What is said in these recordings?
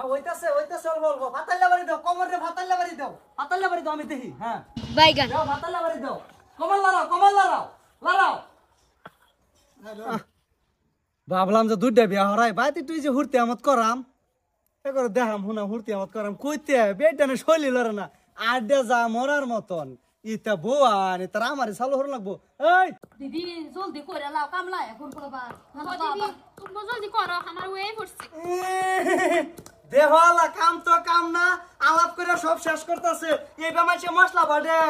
হইতাছে হইতাছে বলবো ভাতাল্লা বাড়ি দাও কোমরে ভাতাল্লা বাড়ি দাও আমি দেখি হ্যাঁ বাইগান দাও ভাতাল্লা বাড়ি দাও কমল লড়াও ভাবলাম যে দুইটা বিয়া হরাই ভাই তুই যে হুরতে আমত করাম এবার দেখাম হুনা হুরতে আমত করাম কইতে বেটানে শৈলী লড়ে না আড্ডা যা মরার মতন ইতা বোয়ান ইতার আমারে চালু হর লাগবো এই দিদি জলদি করে লাও কামলা এখন করবা দিদি তুমি জলদি করো আমার ওয়ে পড়ছে দেহলা কাম তো কাম না আলাপ করে সব শেষ করতেছে এই বেমাইছে মশলা বাড়ে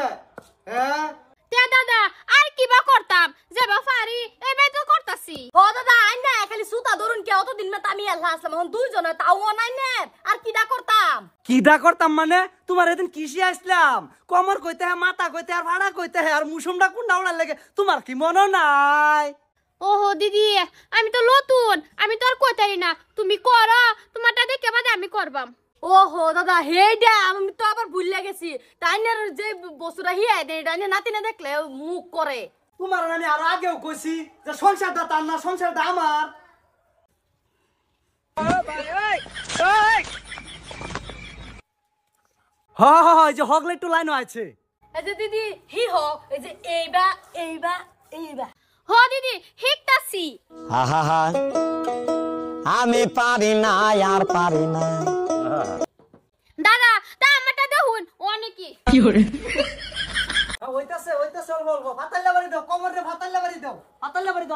হ্যাঁ তে দাদা আর কিবা করতাম যেবা পারি এবাই তো করতাছি ও দাদা আই না খালি সুতা ধরুন কে অতদিন মে আমি এলা আসলাম এখন দুইজনে তাও নাই নে আর কিডা করতাম মানে তোমার এদিন কিসি আসলাম কমর কইতে হ্যাঁ মাথা কইতে আর ভাড়া কইতে হ্যাঁ আর মুসুমটা কোনটা উড়ার লাগে তোমার কি মনে নাই ওহো দিদি আমি তো নতুন আমি তো আর কইতারি না তুমি করো তোমারটা দেখে বাদে আমি করবাম ওহো দাদা হেডা আমি তো আবার ভুলে গেছি তাইনের যে বসুরা হিয়া দে ডানে নাতিনে দেখলে মুখ করে তোমার আমি আর আগেও কইছি যে সংসারটা তার না সংসারটা আমার এই যে হগলে একটু লাইনও আছে এই যে দিদি হি হো এই যে এইবা হো দিদি হিকতাছি আহা আমি পারি না আর পারি না দাদা তা আমারটা দেখুন অনেকই হইতাছে বলবো ভাতাল্লা বাড়ি দাও কোমরে ভাতাল্লা বাড়ি দাও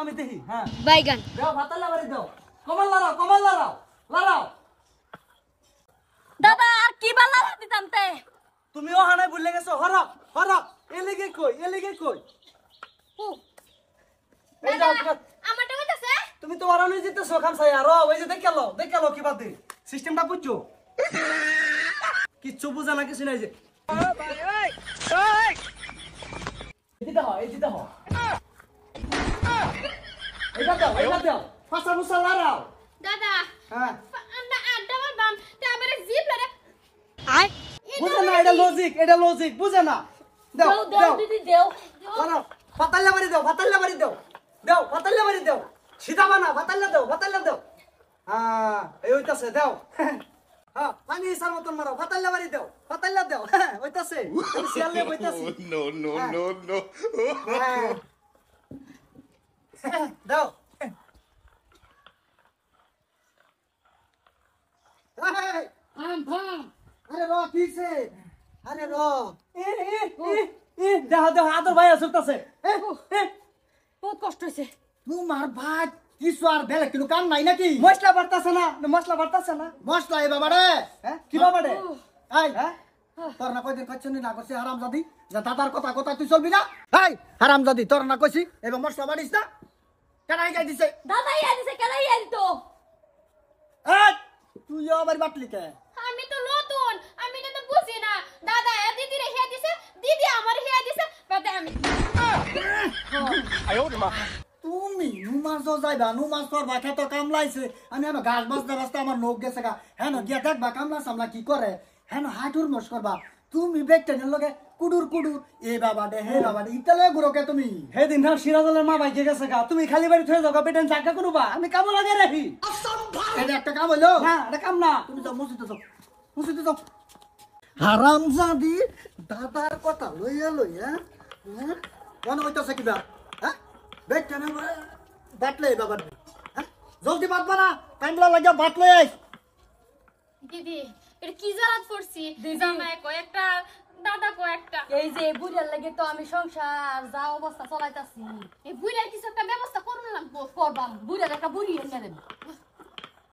আমি দেখি হ্যাঁ বাইগান দাও ভাতাল্লা বাড়ি দাও কমল লড়াও দাদা আর কি বালা দিতাম তে তুমিও হানায় ভুলে গেছো হরক এলিগে কই এই যাও আমারটা হইতাছে তুমি তো ওরানি জিতেছো খামসাই আর ওই যে দেখালো কি বাদ দে সিস্টেমটা বুঝছো কিচ্ছু বুঝা না কিছু নাই যে এই দাও ফাঁসা মুসা লড়াও দাদা হ্যাঁ আমরা আড্ডা মারবাম তারপরে জিপ লড়ে আই বুঝে না এটা লজিক বুঝে না দাও দিদি দেও লড়াও ভাতাল্লা বাড়ি দাও সিধা বানা ভাতাল্লা দাও হ্যাঁ এই হইতাছে দাও হ্যাঁ পানি ইসার মতন মারো ভাতাল্লা দাও হ্যাঁ হইতাছে সিয়ালে হইতাছে নো দাও আরে র কিছে আরে র দেহ আদর ভাই আসুতাছে বহুত কষ্ট হইছে তোমার ভাত কিছু আর বেলে কিন্তু কাম নাই নাকি মশলা বাড়তাছে না মশলা এ বাবা রে হ্যাঁ কি বাবা রে এই তোর না কইদিন কচ্ছনি না করছি হারাম জাদি যে দাদার কথা তুই চলবি না এই হারাম জাদি তোর না কইছি এবং মশলা বাড়িস না কেনাই গাই দিছে দাদা ইয়া দিছে কেন ইয়া দিত এই তুই আবার বাটলি কে আমি তো নতুন আমি তো বুঝি না দাদা দিদি রে হিয়া দিছে দিদি আমার হিয়া দিছে বাদে আমি তুমি নুমাস যাইবা নুমাস তোর বাখা তো কামলাইছে আমি এনো গাছ বাজতে আমার নখ গেছে গা হেন গিয়া দেখবা কামলা সামলা কি করে হেন হাঁটুর মশ করবা তুমি বেকটেনের লগে কুডুর এ বাবা দে হে বাবা দে ইতালে গুরোকে তুমি সেদিন না সিরাজলের মা বাইকে গেছে গা তুমি খালি বাড়ি থয়ে যাও বেটেন জায়গা করবা আমি কাম লাগে রাখি এটা একটা কাম হইলো না এটা কাম না তুমি যাও মসজিদে যাও হারাম জাদি দাদার কথা লইয়া মনে হইতাছে কিবা হ্যাঁ বেকটেনের বাটলে বাবা হ্যাঁ জলদি বাটবা না কামলা লাগিয়া বাটলে আইস দিদি এটা কি জারাত পড়ছি জামাই কয়েকটা দাদা কয়েকটা এই যে বুড়ার লাগে তো আমি সংসার যা অবস্থা চলাইতাছি এই বুইড়ার কিছু একটা ব্যবস্থা করুন লাগবো করবাম বুড়ার একটা বুড়ি এনে দেব